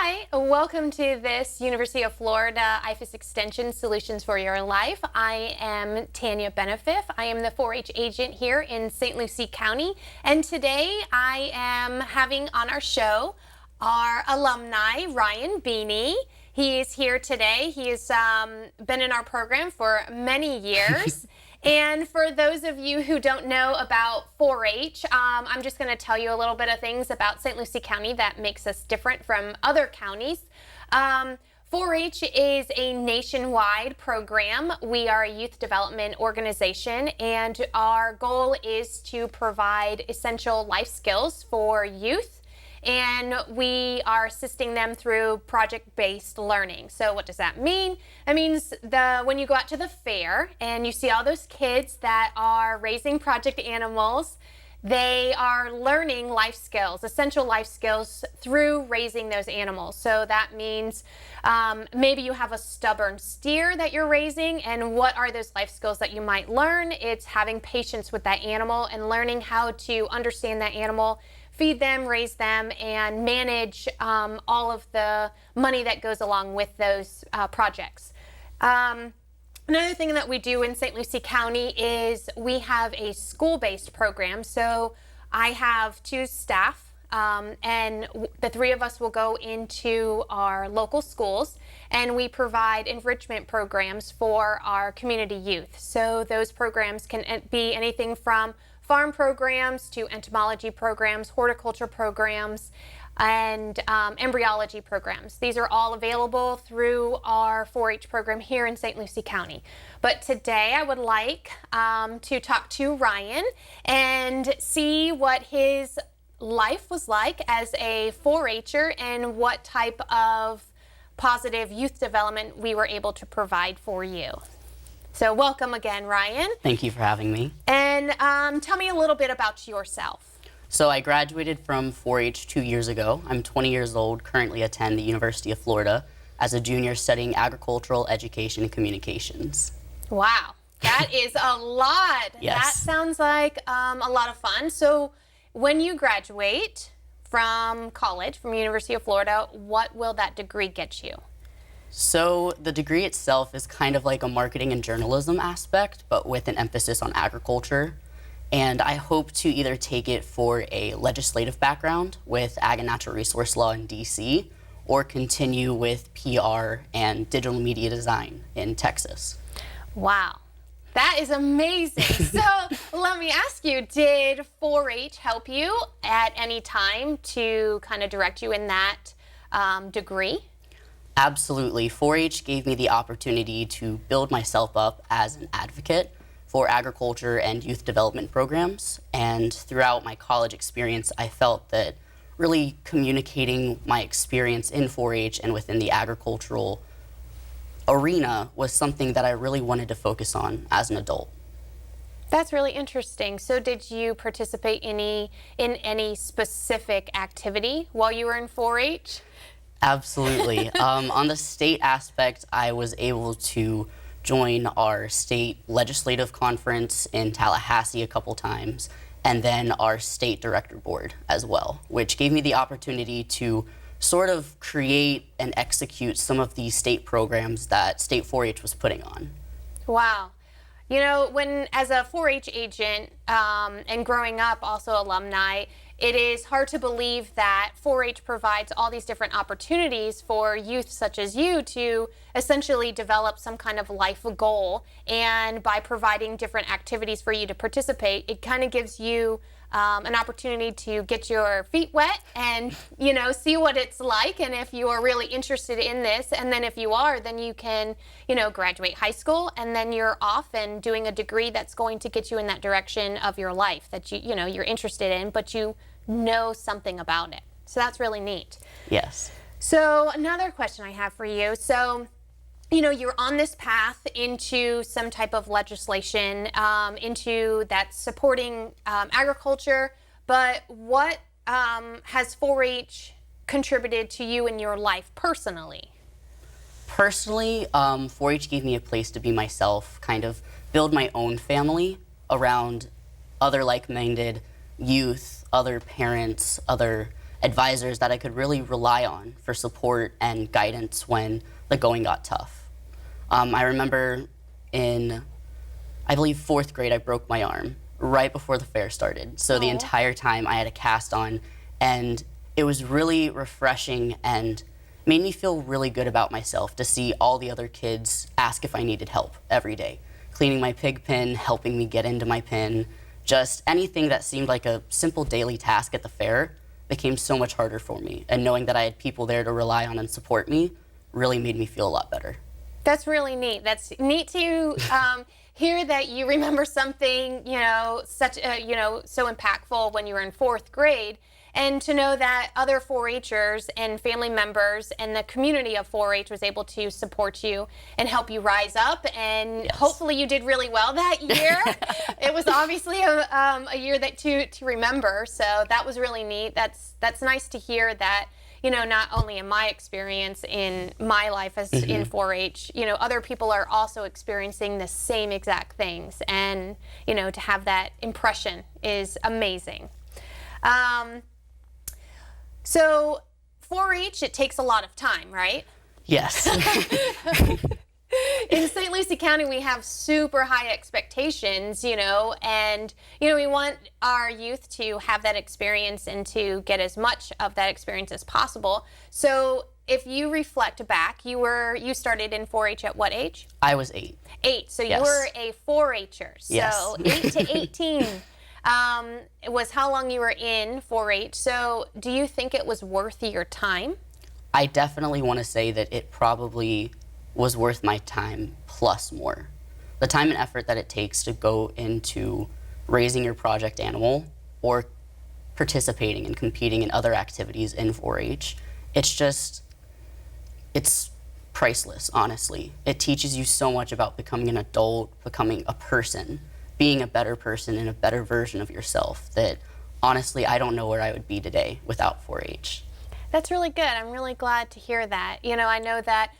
Hi, welcome to this University of Florida IFAS Extension Solutions for Your Life. I am Tanya Benefiff. I am the 4-H agent here in St. Lucie County, and today I am having on our show our alumni, Ryan Beanie. He is here today. He has been in our program for many years. And for those of you who don't know about 4-H, I'm just going to tell you a little bit of things about St. Lucie County that makes us different from other counties. 4-H is a nationwide program. We are a youth development organization, and our goal is to provide essential life skills for youth. And we are assisting them through project-based learning. So what does that mean? It means when you go out to the fair and you see all those kids that are raising project animals, they are learning life skills, essential life skills through raising those animals. So that means maybe you have a stubborn steer that you're raising, and what are those life skills that you might learn? It's having patience with that animal and learning how to understand that animal, feed them, raise them, and manage all of the money that goes along with those projects. Another thing that we do in St. Lucie County is we have a school-based program. So I have 2 staff, and the 3 of us will go into our local schools, and we provide enrichment programs for our community youth. So those programs can be anything from farm programs to entomology programs, horticulture programs, and embryology programs. These are all available through our 4-H program here in St. Lucie County. But today I would like to talk to Ryan and see what his life was like as a 4-H'er and what type of positive youth development we were able to provide for you. So welcome again, Ryan. Thank you for having me. And tell me a little bit about yourself. So I graduated from 4-H 2 years ago. I'm 20 years old, currently attend the University of Florida as a junior studying agricultural education and communications. Wow, that is a lot. Yes. That sounds like a lot of fun. So when you graduate from college, from University of Florida, what will that degree get you? So the degree itself is kind of like a marketing and journalism aspect, but with an emphasis on agriculture. And I hope to either take it for a legislative background with Ag and Natural Resource Law in DC, or continue with PR and digital media design in Texas. Wow, that is amazing. So let me ask you, did 4-H help you at any time to kind of direct you in that degree? Absolutely. 4-H gave me the opportunity to build myself up as an advocate for agriculture and youth development programs. And throughout my college experience, I felt that really communicating my experience in 4-H and within the agricultural arena was something that I really wanted to focus on as an adult. That's really interesting. So did you participate in any specific activity while you were in 4-H? Absolutely. On the state aspect, I was able to join our state legislative conference in Tallahassee a couple times, and then our state director board as well, which gave me the opportunity to sort of create and execute some of these state programs that State 4-H was putting on. Wow. You know, as a 4-H agent and growing up also alumni, it is hard to believe that 4-H provides all these different opportunities for youth such as you to essentially develop some kind of life goal. And by providing different activities for you to participate, it kind of gives you an opportunity to get your feet wet and, you know, see what it's like, and if you are really interested in this. And then if you are, then you can, you know, graduate high school, and then you're off and doing a degree that's going to get you in that direction of your life that you know, you're interested in, but you know something about it. So that's really neat. Yes. So another question I have for you. So, you know, you're on this path into some type of legislation, into that supporting agriculture, but what has 4-H contributed to you in your life personally? Personally, 4-H gave me a place to be myself, kind of build my own family around other like-minded youth, other parents, other advisors that I could really rely on for support and guidance when the going got tough. I remember in, I believe, 4th grade, I broke my arm right before the fair started. So the entire time I had a cast on, and it was really refreshing and made me feel really good about myself to see all the other kids ask if I needed help every day. Cleaning my pig pen, helping me get into my pen, just anything that seemed like a simple daily task at the fair became so much harder for me. And knowing that I had people there to rely on and support me really made me feel a lot better. That's really neat. That's neat to hear that you remember something, such so impactful when you were in 4th grade, and to know that other 4-Hers and family members and the community of 4-H was able to support you and help you rise up. And hopefully you did really well that year. It was obviously a year that to remember. So that was really neat. That's nice to hear that. Not only in my experience in my life as in 4-H, other people are also experiencing the same exact things. And, to have that impression is amazing. So 4-H, it takes a lot of time, right? Yes. In St. Lucie County, we have super high expectations, and, we want our youth to have that experience and to get as much of that experience as possible. So if you reflect back, you started in 4-H at what age? I was 8. 8. So Yes. you were a 4-Her. So Yes. 8 to 18 was how long you were in 4-H. So do you think it was worth your time? I definitely want to say that it probably was worth my time plus more. The time and effort that it takes to go into raising your project animal or participating and competing in other activities in 4-H, it's priceless, honestly. It teaches you so much about becoming an adult, becoming a person, being a better person and a better version of yourself that honestly, I don't know where I would be today without 4-H. That's really good. I'm really glad to hear that. I know that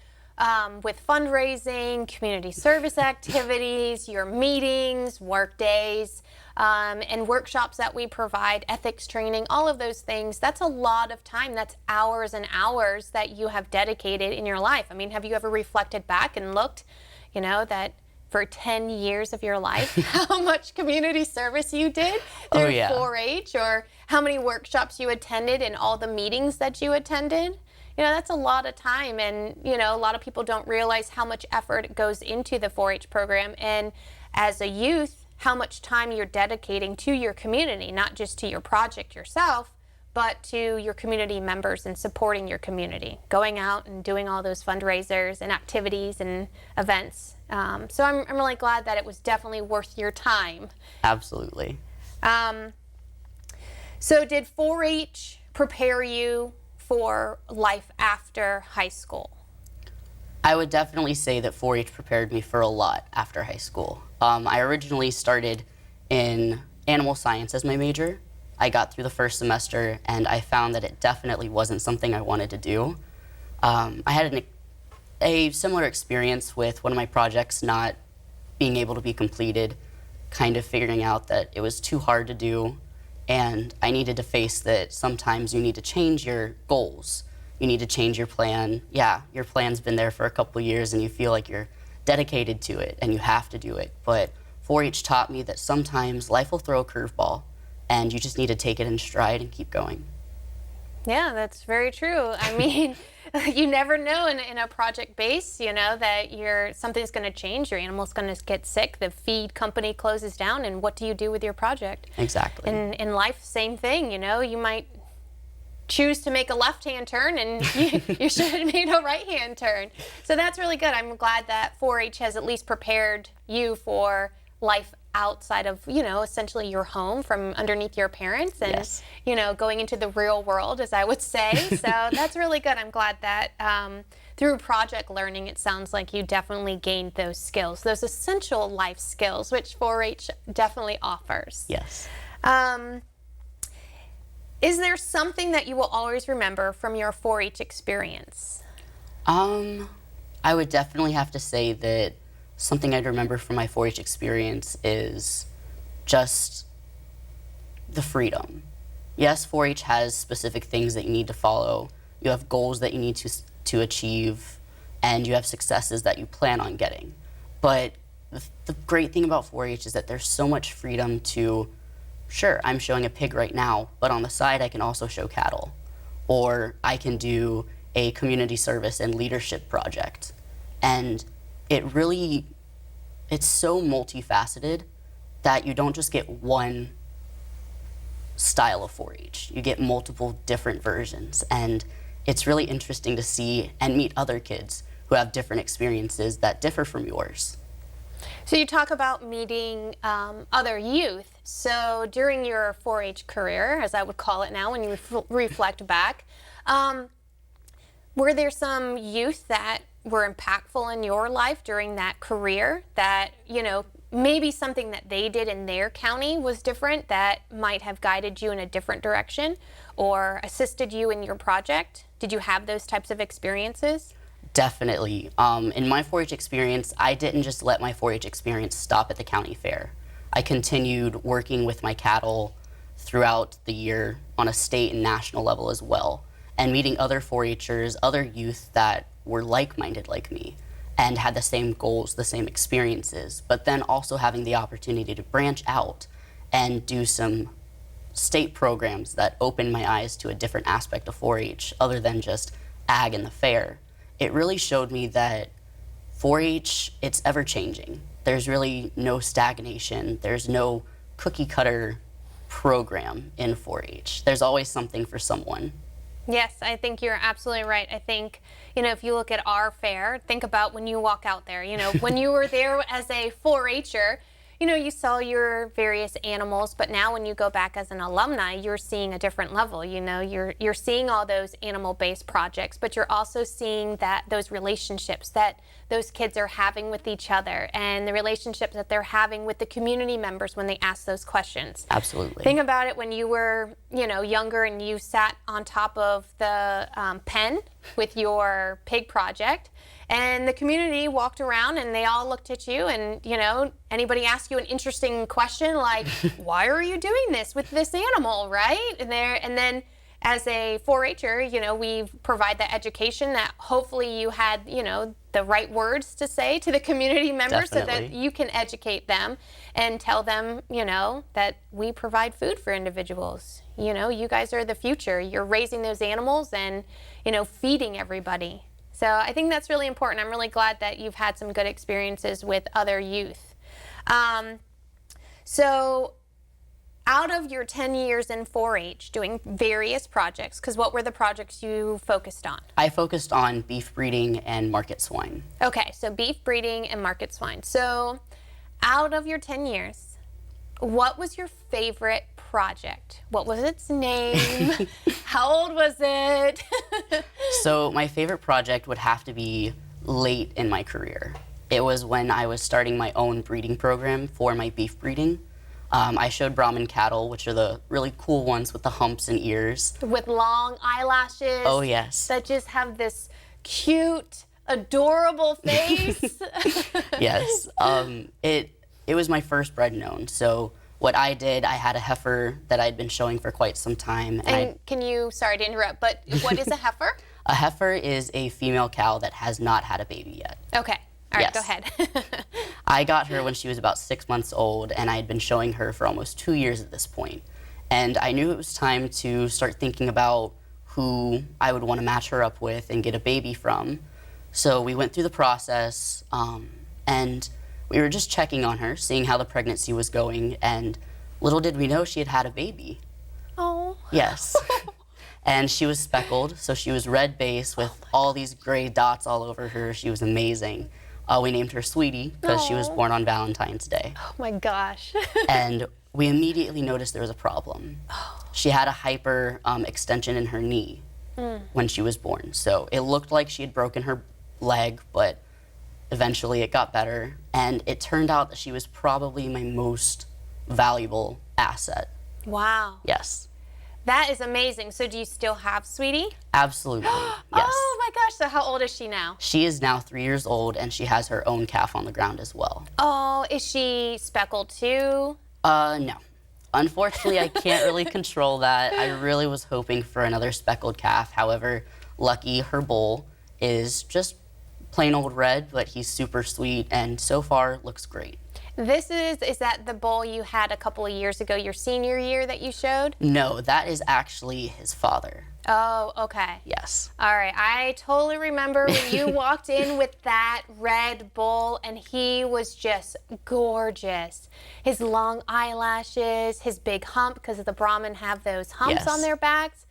with fundraising, community service activities, your meetings, work days, and workshops that we provide, ethics training, all of those things, that's a lot of time. That's hours and hours that you have dedicated in your life. I mean, have you ever reflected back and looked, that for 10 years of your life, how much community service you did through 4-H, or how many workshops you attended and all the meetings that you attended? That's a lot of time, and, a lot of people don't realize how much effort goes into the 4-H program, and as a youth, how much time you're dedicating to your community, not just to your project yourself, but to your community members and supporting your community, going out and doing all those fundraisers and activities and events. So I'm really glad that it was definitely worth your time. Absolutely. So did 4-H prepare you for life after high school? I would definitely say that 4-H prepared me for a lot after high school. I originally started in animal science as my major. I got through the first semester and I found that it definitely wasn't something I wanted to do. I had a similar experience with one of my projects not being able to be completed, kind of figuring out that it was too hard to do, and I needed to face that sometimes you need to change your goals. You need to change your plan. Yeah, your plan's been there for a couple years and you feel like you're dedicated to it and you have to do it. But 4-H taught me that sometimes life will throw a curveball and you just need to take it in stride and keep going. Yeah, that's very true. I mean, you never know in a project base, that something's going to change. Your animal's going to get sick. The feed company closes down, and what do you do with your project? Exactly. In life, same thing. You might choose to make a left-hand turn, and you should have made a right-hand turn. So that's really good. I'm glad that 4-H has at least prepared you for life outside of, essentially your home from underneath your parents and, Yes. Going into the real world, as I would say. So that's really good. I'm glad that through project learning, it sounds like you definitely gained those skills, those essential life skills, which 4-H definitely offers. Yes. Is there something that you will always remember from your 4-H experience? I would definitely have to say that something I'd remember from my 4-H experience is just the freedom. Yes, 4-H has specific things that you need to follow. You have goals that you need to achieve, and you have successes that you plan on getting. But the great thing about 4-H is that there's so much freedom to, sure, I'm showing a pig right now, but on the side I can also show cattle. Or I can do a community service and leadership project. And it's so multifaceted that you don't just get one style of 4-H. You get multiple different versions. And it's really interesting to see and meet other kids who have different experiences that differ from yours. So you talk about meeting other youth. So during your 4-H career, as I would call it now when you reflect back, were there some youth that were impactful in your life during that career that, maybe something that they did in their county was different that might have guided you in a different direction or assisted you in your project? Did you have those types of experiences? Definitely. In my 4-H experience, I didn't just let my 4-H experience stop at the county fair. I continued working with my cattle throughout the year on a state and national level as well, and meeting other 4-Hers, other youth that were like-minded like me and had the same goals, the same experiences, but then also having the opportunity to branch out and do some state programs that opened my eyes to a different aspect of 4-H other than just ag and the fair. It really showed me that 4-H, it's ever changing. There's really no stagnation. There's no cookie cutter program in 4-H. There's always something for someone. Yes, I think you're absolutely right. I think, if you look at our fair, think about when you walk out there, when you were there as a 4-Her, you saw your various animals, but now when you go back as an alumni, you're seeing a different level. You're seeing all those animal-based projects, but you're also seeing those relationships that those kids are having with each other and the relationships that they're having with the community members when they ask those questions. Absolutely. Think about it when you were, younger and you sat on top of the pen with your pig project. And the community walked around and they all looked at you and, anybody asked you an interesting question like, why are you doing this with this animal, right? And then as a 4-Her, we provide that education that hopefully you had, the right words to say to the community members. Definitely. So that you can educate them and tell them, that we provide food for individuals. You guys are the future. You're raising those animals and, feeding everybody. So I think that's really important. I'm really glad that you've had some good experiences with other youth. So out of your 10 years in 4-H doing various projects, because what were the projects you focused on? I focused on beef breeding and market swine. Okay, so beef breeding and market swine. So out of your 10 years, what was your favorite project? What was its name? How old was it? So my favorite project would have to be late in my career. It was when I was starting my own breeding program for my beef breeding. I showed Brahman cattle, which are the really cool ones with the humps and ears. With long eyelashes. Oh, yes. That just have this cute, adorable face. Yes. It was my first bred known. So what I did, I had a heifer that I'd been showing for quite some time. And sorry to interrupt, but what is a heifer? A heifer is a female cow that has not had a baby yet. Okay. All right, Yes. Go ahead. I got her when she was about 6 months old, and I had been showing her for almost 2 years at this point. And I knew it was time to start thinking about who I would want to match her up with and get a baby from. So we went through the process, and we were just checking on her, seeing how the pregnancy was going, and little did we know she had had a baby. Oh. Yes. And she was speckled, so she was red base with all these gray dots all over her. She was amazing. We named her Sweetie because she was born on Valentine's Day. Oh my gosh. And we immediately noticed there was a problem. She had a hyper extension in her knee when she was born. So it looked like she had broken her leg, but eventually it got better. And it turned out that she was probably my most valuable asset. Wow. Yes. That is amazing. So do you still have Sweetie? Absolutely. Yes. Oh my gosh. So how old is she now? She is now 3 years old, and she has her own calf on the ground as well. Oh, is she speckled too? No. Unfortunately, I can't really control that. I really was hoping for another speckled calf. However, lucky her bull is just plain old red, but he's super sweet and so far looks great. Is that the bull you had a couple of years ago, your senior year that you showed? No, that is actually his father. Oh, okay. Yes. All right. I totally remember when you walked in with that red bull and he was just gorgeous. His long eyelashes, his big hump, because the Brahmin have those humps Yes. on their backs.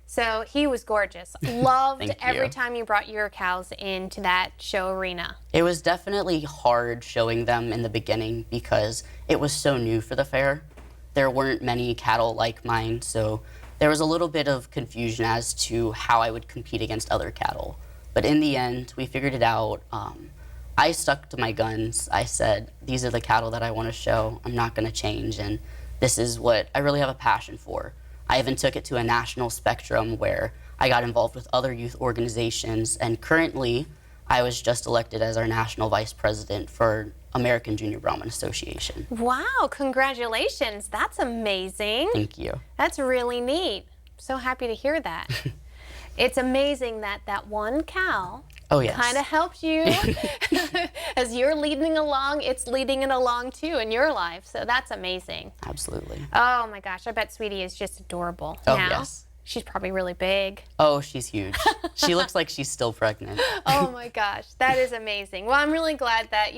So he was gorgeous. Loved Thank every you. time you brought your cows into that show arena. It was definitely hard showing them in the beginning because it was so new for the fair. There weren't many cattle like mine, so there was a little bit of confusion as to how I would compete against other cattle. But in the end, we figured it out. I stuck to my guns. I said, these are the cattle that I want to show. I'm not going to change, and this is what I really have a passion for. I even took it to a national spectrum where I got involved with other youth organizations, and currently I was just elected as our national vice president for American Junior Brahmin Association. Wow, congratulations. That's amazing. Thank you. That's really neat. So happy to hear that. It's amazing that that one cow Oh, yes. kind of helped you. As you're leading along, it's leading it along too in your life. So that's amazing. Absolutely. Oh my gosh, I bet Sweetie is just adorable Oh, now. yes. She's probably really big. Oh, she's huge. She looks like she's still pregnant. Oh my gosh, that is amazing. Well, I'm really glad that,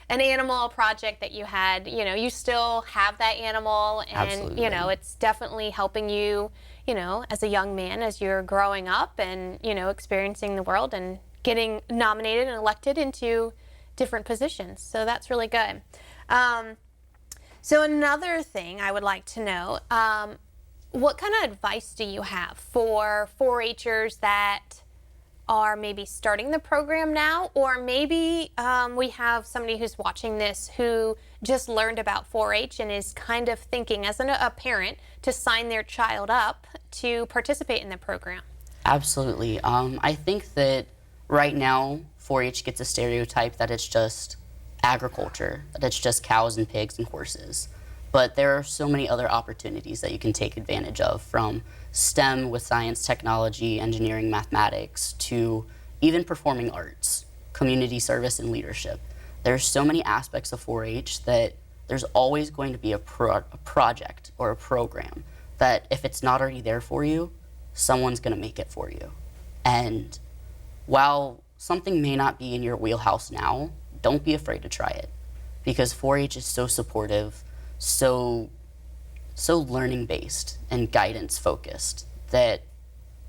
an animal project that you had, you still have that animal and, Absolutely. it's definitely helping you, as a young man, as you're growing up and, experiencing the world and getting nominated and elected into different positions. So that's really good. So another thing I would like to know, what kind of advice do you have for 4-Hers that are maybe starting the program now, or maybe we have somebody who's watching this who just learned about 4-H and is kind of thinking as a parent to sign their child up to participate in the program? Absolutely. I think that right now 4-H gets a stereotype that it's just agriculture, that it's just cows and pigs and horses. But there are so many other opportunities that you can take advantage of, from STEM with science, technology, engineering, mathematics, to even performing arts, community service, and leadership. There's so many aspects of 4-H that there's always going to be a project or a program that if it's not already there for you, someone's going to make it for you. And while something may not be in your wheelhouse now, don't be afraid to try it, because 4-H is so supportive, so learning based and guidance focused that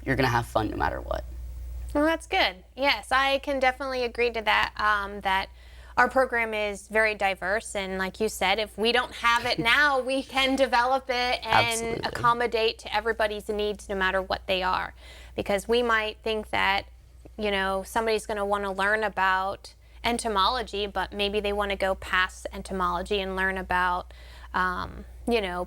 you're gonna have fun no matter what. Well, that's good. Yes, I can definitely agree to that. That our program is very diverse, and like you said, if we don't have it now, we can develop it and Absolutely. accommodate to everybody's needs, no matter what they are. Because we might think that somebody's going to want to learn about entomology, but maybe they want to go past entomology and learn about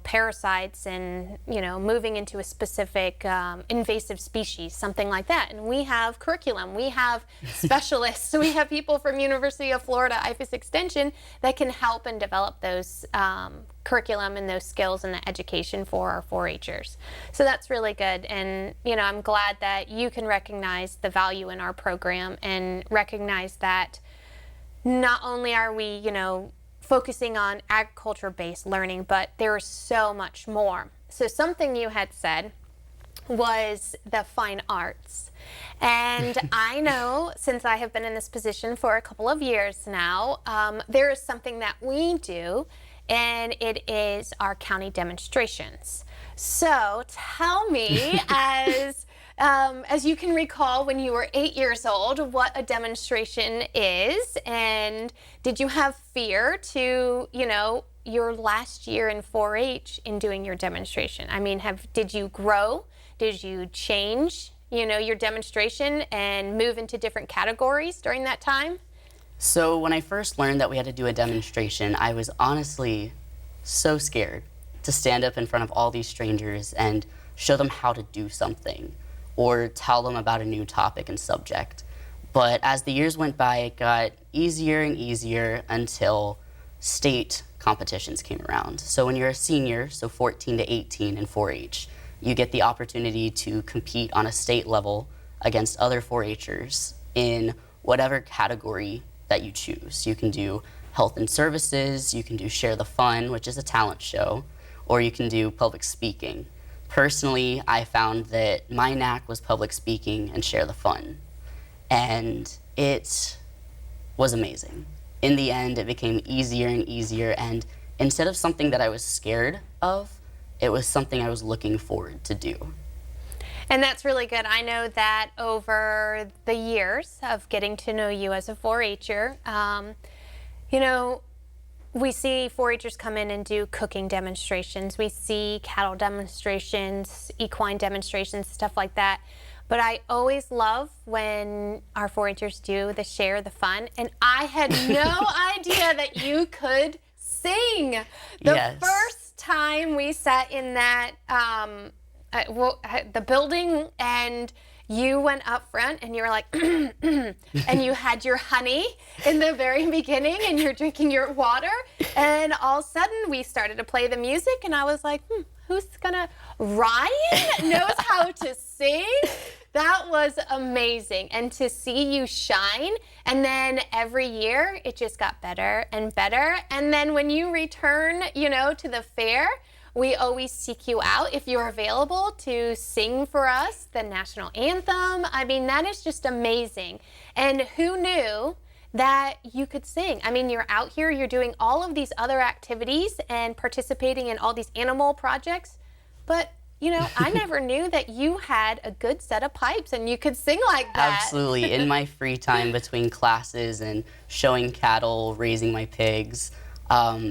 parasites and, moving into a specific invasive species, something like that. And we have curriculum, we have specialists, we have people from University of Florida IFAS Extension that can help and develop those curriculum and those skills and the education for our 4-Hers. So that's really good. And, I'm glad that you can recognize the value in our program and recognize that not only are we, focusing on agriculture-based learning, but there is so much more. So something you had said was the fine arts. And I know, since I have been in this position for a couple of years now, there is something that we do, and it is our county demonstrations. So tell me, as you can recall when you were 8 years old, what a demonstration is, and did you have fear to, your last year in 4-H in doing your demonstration? I mean, did you grow? Did you change, your demonstration and move into different categories during that time? So when I first learned that we had to do a demonstration, I was honestly so scared to stand up in front of all these strangers and show them how to do something or tell them about a new topic and subject. But as the years went by, it got easier and easier until state competitions came around. So when you're a senior, so 14 to 18 in 4-H, you get the opportunity to compete on a state level against other 4-Hers in whatever category that you choose. You can do health and services, you can do Share the Fun, which is a talent show, or you can do public speaking. Personally, I found that my knack was public speaking and Share the Fun. And it was amazing. In the end, it became easier and easier, and instead of something that I was scared of, it was something I was looking forward to do. And that's really good. I know that over the years of getting to know you as a 4-Her, you know, we see 4-Hers come in and do cooking demonstrations. We see cattle demonstrations, equine demonstrations, stuff like that. But I always love when our 4-Hers do the Share the Fun. And I had no idea that you could sing. The first time we sat in that, the building, and you went up front and you were like, and you had your honey in the very beginning and you're drinking your water. And all of a sudden we started to play the music and I was like, who's gonna, Ryan knows how to sing? That was amazing. And to see you shine, and then every year it just got better and better. And then when you return, you know, to the fair, we always seek you out if you're available to sing for us the national anthem. I mean, that is just amazing. And who knew that you could sing? I mean, you're out here, you're doing all of these other activities and participating in all these animal projects, but you know, I never knew that you had a good set of pipes and you could sing like that. Absolutely. In my free time between classes and showing cattle, raising my pigs,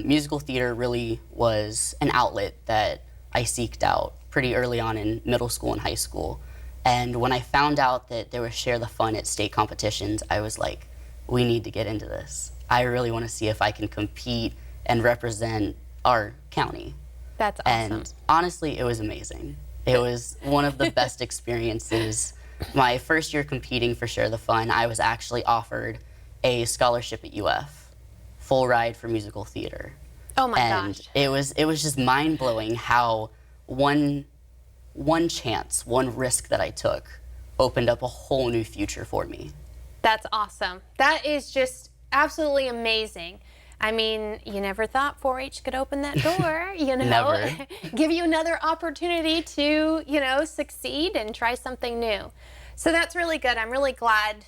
musical theater really was an outlet that I seeked out pretty early on in middle school and high school. And when I found out that there was Share the Fun at state competitions, I was like, we need to get into this. I really want to see if I can compete and represent our county. That's awesome. And honestly, it was amazing. It was one of the best experiences. My first year competing for Share the Fun, I was actually offered a scholarship at UF, full ride for musical theater. Oh my gosh. And it was just mind-blowing how one chance, one risk that I took opened up a whole new future for me. That's awesome. That is just absolutely amazing. I mean, you never thought 4-H could open that door, you know? Never. Give you another opportunity to, you know, succeed and try something new. So that's really good. I'm really glad,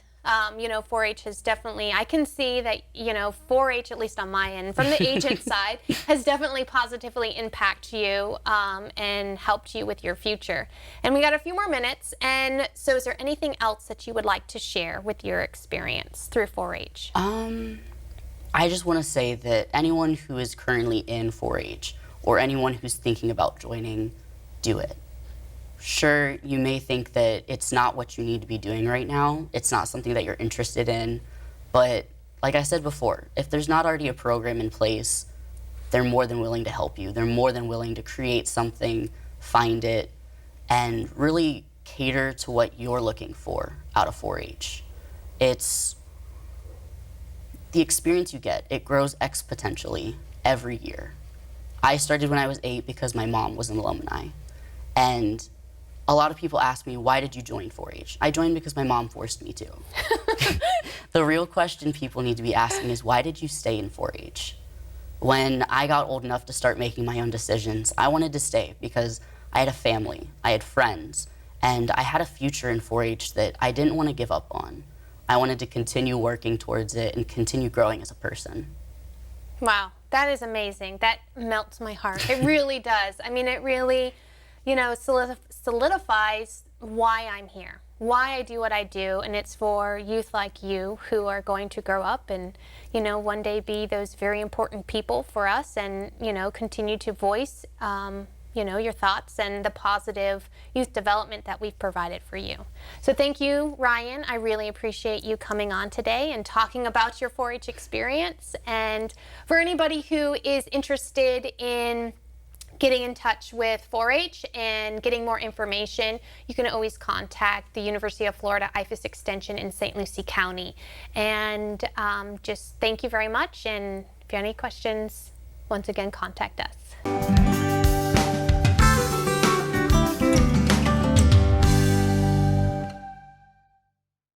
you know, 4-H has definitely, I can see that, you know, 4-H, at least on my end, from the agent side, has definitely positively impacted you and helped you with your future. And we got a few more minutes. And so is there anything else that you would like to share with your experience through 4-H? I just want to say that anyone who is currently in 4-H or anyone who's thinking about joining, do it. Sure, you may think that it's not what you need to be doing right now. It's not something that you're interested in. But like I said before, if there's not already a program in place, they're more than willing to help you. They're more than willing to create something, find it, and really cater to what you're looking for out of 4-H. It's the experience you get, it grows exponentially every year. I started when I was 8 because my mom was an alumni. And a lot of people ask me, why did you join 4-H? I joined because my mom forced me to. The real question people need to be asking is, why did you stay in 4-H? When I got old enough to start making my own decisions, I wanted to stay because I had a family, I had friends, and I had a future in 4-H that I didn't want to give up on. I wanted to continue working towards it and continue growing as a person. Wow, that is amazing. That melts my heart. It really does. I mean, it really, you know, solidifies why I'm here, why I do what I do, and it's for youth like you who are going to grow up and, you know, one day be those very important people for us and, you know, continue to voice, you know, your thoughts and the positive youth development that we've provided for you. So thank you, Ryan. I really appreciate you coming on today and talking about your 4-H experience. And for anybody who is interested in getting in touch with 4-H and getting more information, you can always contact the University of Florida IFAS Extension in St. Lucie County. And just thank you very much. And if you have any questions, once again, contact us.